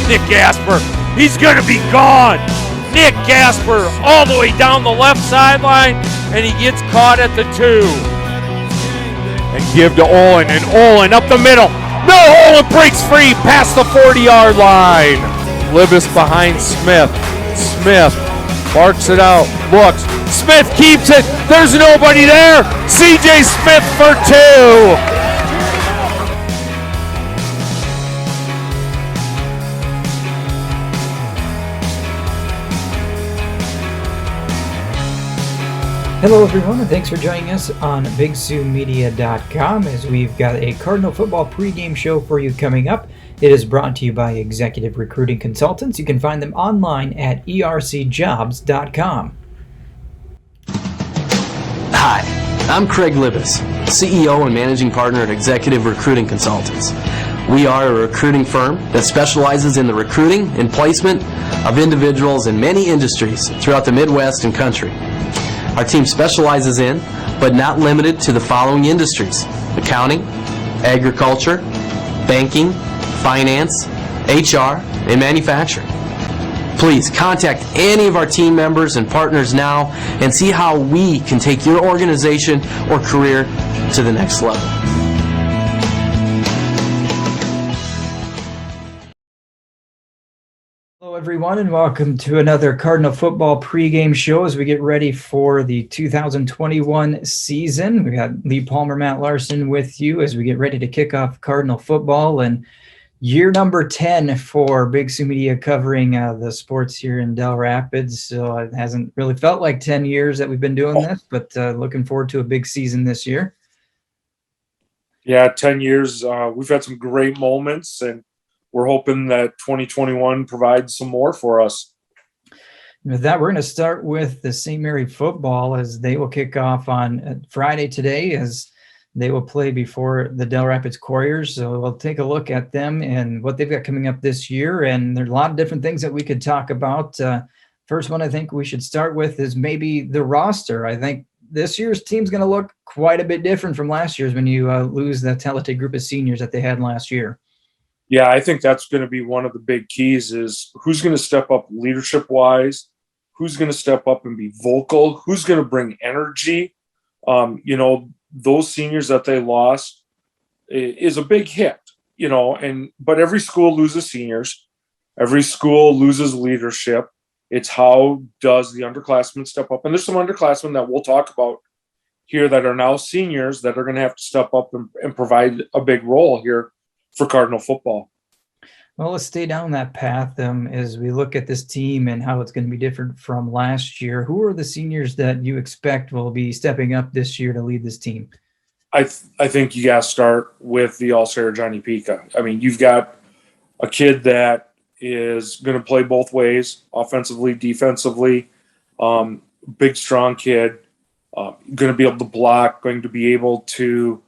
Nick Gasper. He's going to be gone. Nick Gasper all the way down the left sideline, and he gets caught at the 2. And give to Olin, and Olin up the middle. No, Olin breaks free past the 40-yard line. Libas behind Smith. Smith barks it out, looks. Smith keeps it. There's nobody there. C.J. Smith for 2. Hello everyone, and thanks for joining us on BigSouMedia.com as we've got a Cardinal football pregame show for you coming up. It is brought to you by Executive Recruiting Consultants. You can find them online at ercjobs.com. Hi, I'm Craig Libas, CEO and Managing Partner at Executive Recruiting Consultants. We are a recruiting firm that specializes in the recruiting and placement of individuals in many industries throughout the Midwest and country. Our team specializes in, but not limited to, the following industries: accounting, agriculture, banking, finance, HR, and manufacturing. Please contact any of our team members and partners now and see how we can take your organization or career to the next level. Hello everyone, and welcome to another Cardinal football pregame show as we get ready for the 2021 season. We got Lee Palmer, Matt Larson with you as we get ready to kick off Cardinal football and year number 10 for Big Sioux Media covering the sports here in Dell Rapids. So it hasn't really felt like 10 years that we've been doing this, but looking forward to a big season this year. Yeah, 10 years. We've had some great moments, and we're hoping that 2021 provides some more for us. With that, we're going to start with the St. Mary football as they will kick off on Friday today as they will play before the Dell Rapids Couriers. So we'll take a look at them and what they've got coming up this year. And there's a lot of different things that we could talk about. First one I think we should start with is maybe the roster. I think this year's team's going to look quite a bit different from last year's when you lose the talented group of seniors that they had last year. Yeah, I think that's going to be one of the big keys is who's going to step up leadership-wise, who's going to step up and be vocal, who's going to bring energy. Those seniors that they lost is a big hit, but every school loses seniors. Every school loses leadership. It's how does the underclassmen step up? And there's some underclassmen that we'll talk about here that are now seniors that are going to have to step up and provide a big role here for Cardinal football. Well, let's stay down that path as we look at this team and how it's going to be different from last year. Who are the seniors that you expect will be stepping up this year to lead this team? I think you got to start with the All-Star Johnny Pica. I mean, you've got a kid that is going to play both ways, offensively, defensively. Big, strong kid, going to be able to block, going to be able to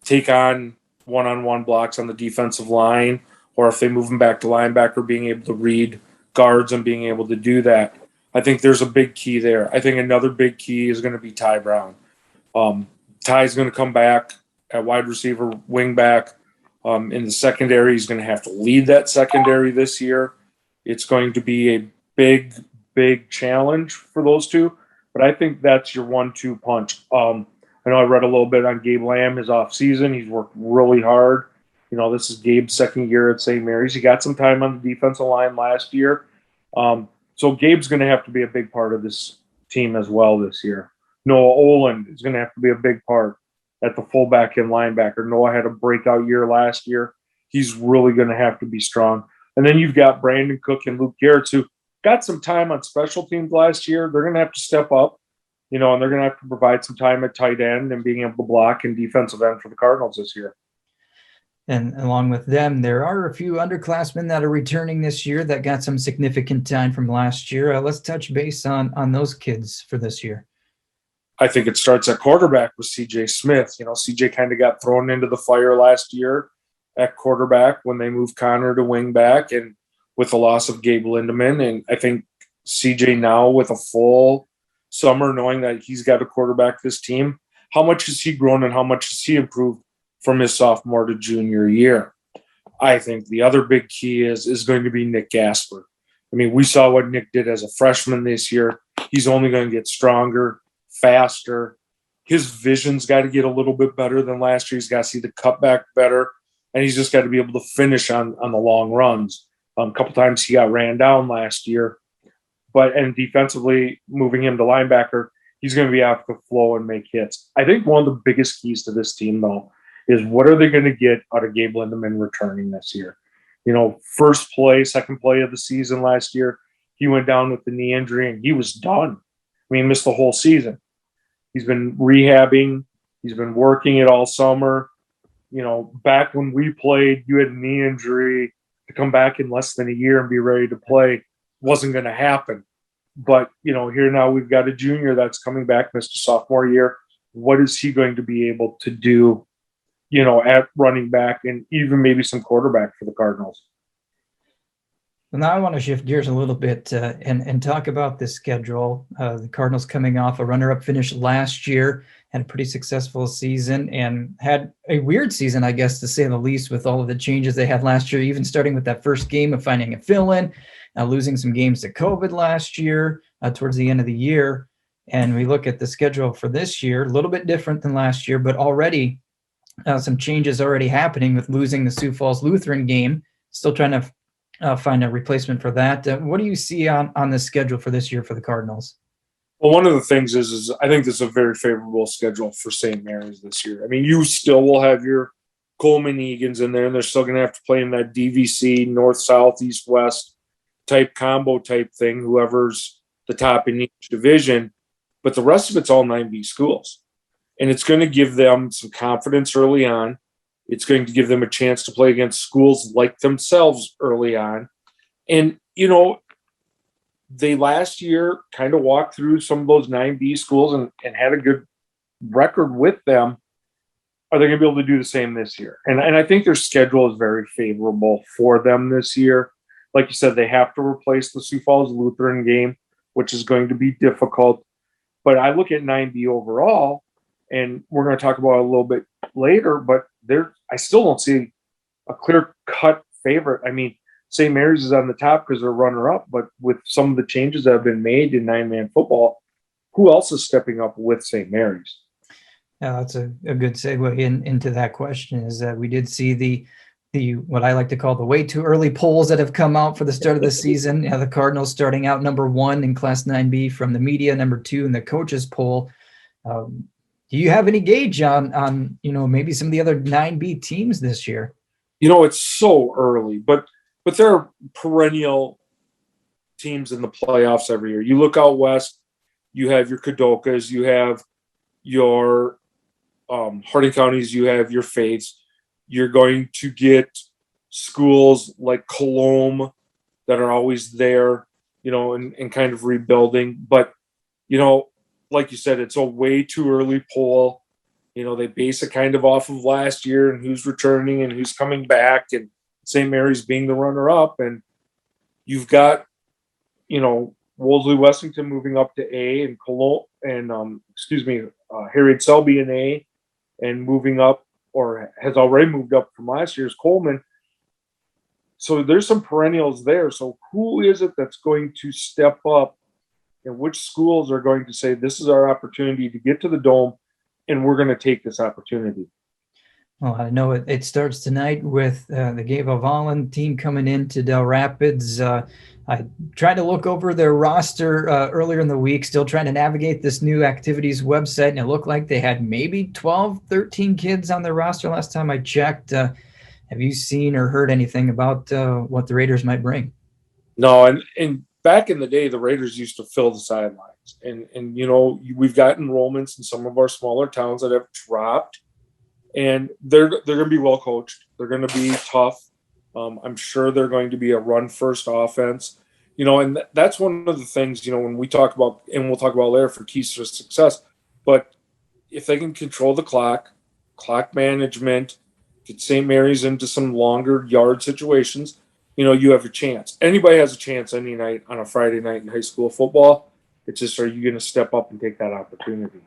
take on one-on-one blocks on the defensive line, or if they move him back to linebacker, being able to read guards and being able to do that. I think there's a big key there. I think another big key is going to be Ty Brown. Ty's going to come back at wide receiver, wing back. In the secondary, he's going to have to lead that secondary this year. It's going to be a big, big challenge for those two, but I think that's your 1-2 punch. I know I read a little bit on Gabe Lamb, his offseason. He's worked really hard. This is Gabe's second year at St. Mary's. He got some time on the defensive line last year. So Gabe's going to have to be a big part of this team as well this year. Noah Olin is going to have to be a big part at the fullback and linebacker. Noah had a breakout year last year. He's really going to have to be strong. And then you've got Brandon Cook and Luke Garrett, who got some time on special teams last year. They're going to have to step up. And they're going to have to provide some time at tight end and being able to block and defensive end for the Cardinals this year. And along with them, there are a few underclassmen that are returning this year that got some significant time from last year. Let's touch base on those kids for this year. I think it starts at quarterback with C.J. Smith. C.J. kind of got thrown into the fire last year at quarterback when they moved Connor to wing back and with the loss of Gabe Lindemann. And I think C.J. now with a full summer, knowing that he's got a quarterback this team, how much has he grown and how much has he improved from his sophomore to junior year? I think the other big key is going to be Nick Gasper. I mean, we saw what Nick did as a freshman this year. He's only going to get stronger, faster. His vision's got to get a little bit better than last year. He's got to see the cutback better, and he's just got to be able to finish on the long runs. A couple times he got ran down last year, and defensively, moving him to linebacker, he's going to be out the flow and make hits. I think one of the biggest keys to this team, though, is what are they going to get out of Gabe Lindemann returning this year? First play, second play of the season last year, he went down with the knee injury and he was done. I mean, missed the whole season. He's been rehabbing. He's been working it all summer. Back when we played, you had a knee injury. To come back in less than a year and be ready to play wasn't going to happen. But, here now we've got a junior that's coming back, missed a sophomore year. What is he going to be able to do, at running back and even maybe some quarterback for the Cardinals? Well, now I want to shift gears a little bit and talk about the schedule. The Cardinals coming off a runner-up finish last year, had a pretty successful season and had a weird season, I guess, to say the least, with all of the changes they had last year, even starting with that first game of finding a fill-in, losing some games to COVID last year towards the end of the year. And we look at the schedule for this year, a little bit different than last year, but already some changes already happening with losing the Sioux Falls Lutheran game, still trying to find a replacement for that. What do you see on the schedule for this year for the Cardinals? Well, one of the things is I think this is a very favorable schedule for St. Mary's this year. I mean, you still will have your Coleman Eagans in there, and they're still going to have to play in that DVC, north, south, east, west type combo type thing, whoever's the top in each division. But the rest of it's all 9B schools. And it's going to give them some confidence early on. It's going to give them a chance to play against schools like themselves early on. And, they last year kind of walked through some of those 9B schools and had a good record with them. Are they going to be able to do the same this year? And I think their schedule is very favorable for them this year. Like you said, they have to replace the Sioux Falls Lutheran game, which is going to be difficult. But I look at 9B overall, and we're going to talk about it a little bit later, but I still don't see a clear-cut favorite. I mean, St. Mary's is on the top because they're runner-up, but with some of the changes that have been made in nine-man football, who else is stepping up with St. Mary's? Yeah, that's a good segue into that question, is that we did see the what I like to call the way too early polls that have come out for the start of the season. The Cardinals starting out number 1 in Class 9B from the media, number 2 in the coaches poll. Do you have any gauge on maybe some of the other 9B teams this year? It's so early, but there are perennial teams in the playoffs every year. You look out west, you have your Kadokas, you have your Harding counties, you have your Faiths. You're going to get schools like Colombe that are always there, and kind of rebuilding. But, like you said, it's a way too early poll. They base it kind of off of last year and who's returning and who's coming back, and St. Mary's being the runner-up. And you've got, Wolseley Westington moving up to A, and Colombe and Harriet Selby in A, and moving up, or has already moved up from last year's Coleman. So there's some perennials there. So who is it that's going to step up, and which schools are going to say, this is our opportunity to get to the Dome, and we're going to take this opportunity? Well, I know it starts tonight with the Gabe Volland team coming into Dell Rapids. I tried to look over their roster earlier in the week, still trying to navigate this new activities website, and it looked like they had maybe 12, 13 kids on their roster last time I checked. Have you seen or heard anything about what the Raiders might bring? No, and back in the day, the Raiders used to fill the sidelines. And we've got enrollments in some of our smaller towns that have dropped. And they're going to be well coached. They're going to be tough. I'm sure they're going to be a run-first offense. And that's one of the things, when we talk about, and we'll talk about later for keys to success. But if they can control the clock management, get St. Mary's into some longer yard situations, you have a chance. Anybody has a chance any night on a Friday night in high school football. It's just, are you going to step up and take that opportunity?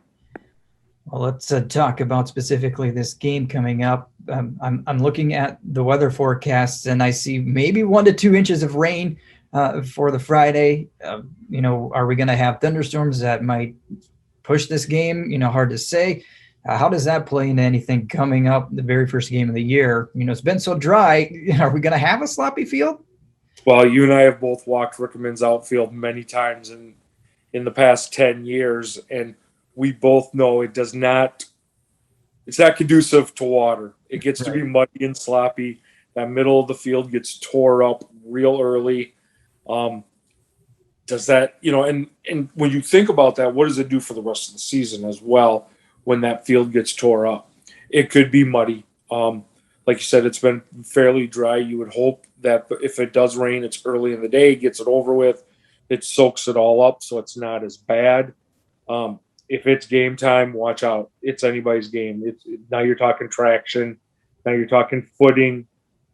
Well, let's talk about specifically this game coming up. I'm looking at the weather forecasts, and I see maybe 1 to 2 inches of rain for the Friday. Are we going to have thunderstorms that might push this game? Hard to say. How does that play into anything coming up the very first game of the year? It's been so dry. Are we going to have a sloppy field? Well, you and I have both walked Rickman's outfield many times in the past 10 years, and we both know it's not conducive to water. It gets to be muddy and sloppy. That middle of the field gets tore up real early. Does that, and when you think about that, what does it do for the rest of the season as well when that field gets tore up? It could be muddy. Like you said, it's been fairly dry. You would hope that if it does rain, it's early in the day, gets it over with, it soaks it all up so it's not as bad. If it's game time, watch out. It's anybody's game. Now you're talking traction. Now you're talking footing.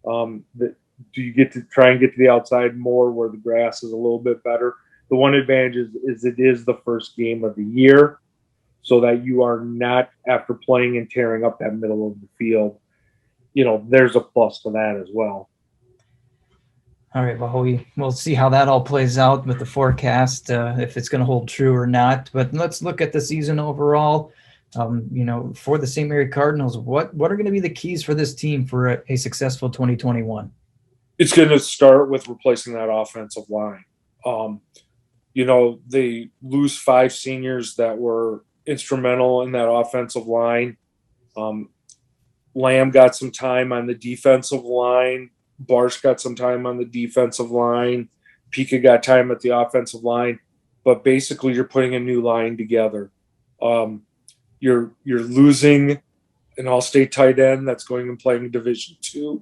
Do you get to try and get to the outside more where the grass is a little bit better? The one advantage is it is the first game of the year, so that you are not, after playing and tearing up that middle of the field, there's a plus to that as well. All right, well, we'll see how that all plays out with the forecast, if it's going to hold true or not. But let's look at the season overall. For the St. Mary Cardinals, what are going to be the keys for this team for a successful 2021? It's going to start with replacing that offensive line. They lose 5 seniors that were instrumental in that offensive line. Lamb got some time on the defensive line. Barsh got some time on the defensive line. Pika got time at the offensive line. But basically, you're putting a new line together. You're losing an all-state tight end that's going and playing Division II.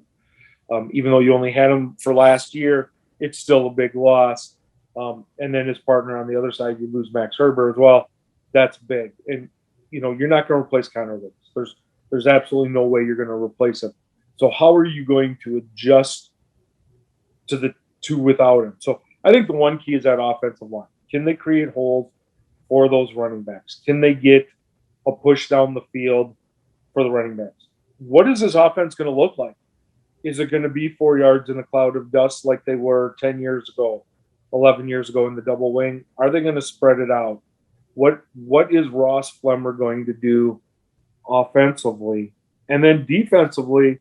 Even though you only had him for last year, it's still a big loss. And then his partner on the other side, you lose Max Herber as well. That's big. And, you're not going to replace Connor Lewis. There's absolutely no way you're going to replace him. So how are you going to adjust to without him? So I think the one key is that offensive line. Can they create holes for those running backs? Can they get a push down the field for the running backs? What is this offense going to look like? Is it going to be 4 yards in a cloud of dust like they were 10 years ago, 11 years ago in the double wing? Are they going to spread it out? What is Ross Flemmer going to do offensively? And then defensively,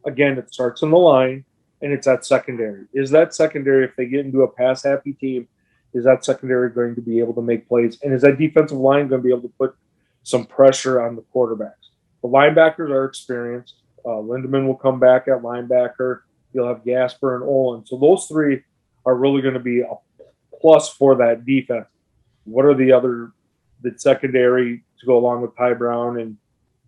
again, it starts in the line, and it's that secondary. Is that secondary, if they get into a pass-happy team, is that secondary going to be able to make plays? And is that defensive line going to be able to put some pressure on the quarterbacks? The linebackers are experienced. Lindemann will come back at linebacker. You'll have Gasper and Olin. So those 3 are really going to be a plus for that defense. What are the secondary to go along with Ty Brown and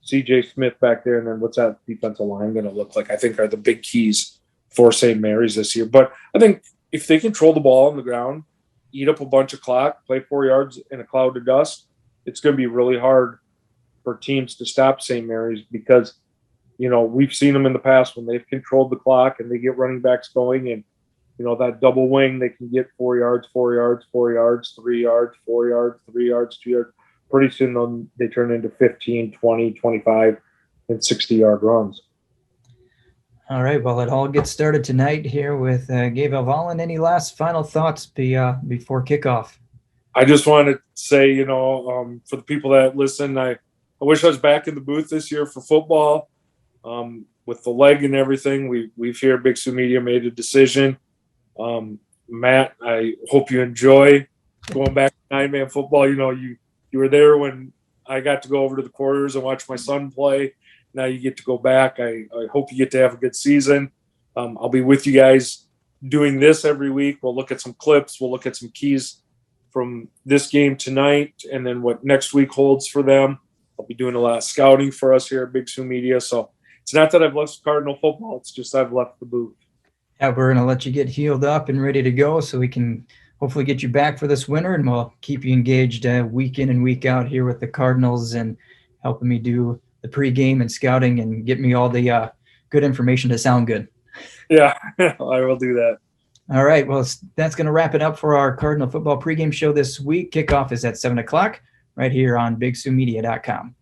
C.J. Smith back there, and then what's that defensive line going to look like? I think are the big keys for St. Mary's this year. But I think if they control the ball on the ground, eat up a bunch of clock, play 4 yards in a cloud of dust, it's going to be really hard for teams to stop St. Mary's because, we've seen them in the past when they've controlled the clock and they get running backs going and, that double wing, they can get 4 yards, 4 yards, 4 yards, 3 yards, 4 yards, 3 yards, 2 yards. Pretty soon they turn into 15, 20, 25, and 60-yard runs. All right. Well, it all gets started tonight here with Gabe Alvalin. Any last final thoughts before kickoff? I just want to say, for the people that listen, I wish I was back in the booth this year for football. With the leg and everything, we've here at Big Sioux Media made a decision. Matt, I hope you enjoy going back to 9-man football. You were there when I got to go over to the quarters and watch my son play. Now you get to go back. I hope you get to have a good season. I'll be with you guys doing this every week. We'll look at some clips. We'll look at some keys from this game tonight and then what next week holds for them. I'll be doing a lot of scouting for us here at Big Sioux Media. So it's not that I've left Cardinal football. It's just I've left the booth. Yeah, we're going to let you get healed up and ready to go so we can hopefully get you back for this winter, and we'll keep you engaged week in and week out here with the Cardinals and helping me do the pregame and scouting and get me all the good information to sound good. Yeah, I will do that. All right. Well, that's going to wrap it up for our Cardinal football pregame show this week. Kickoff is at 7 o'clock right here on BigSiouxMedia.com.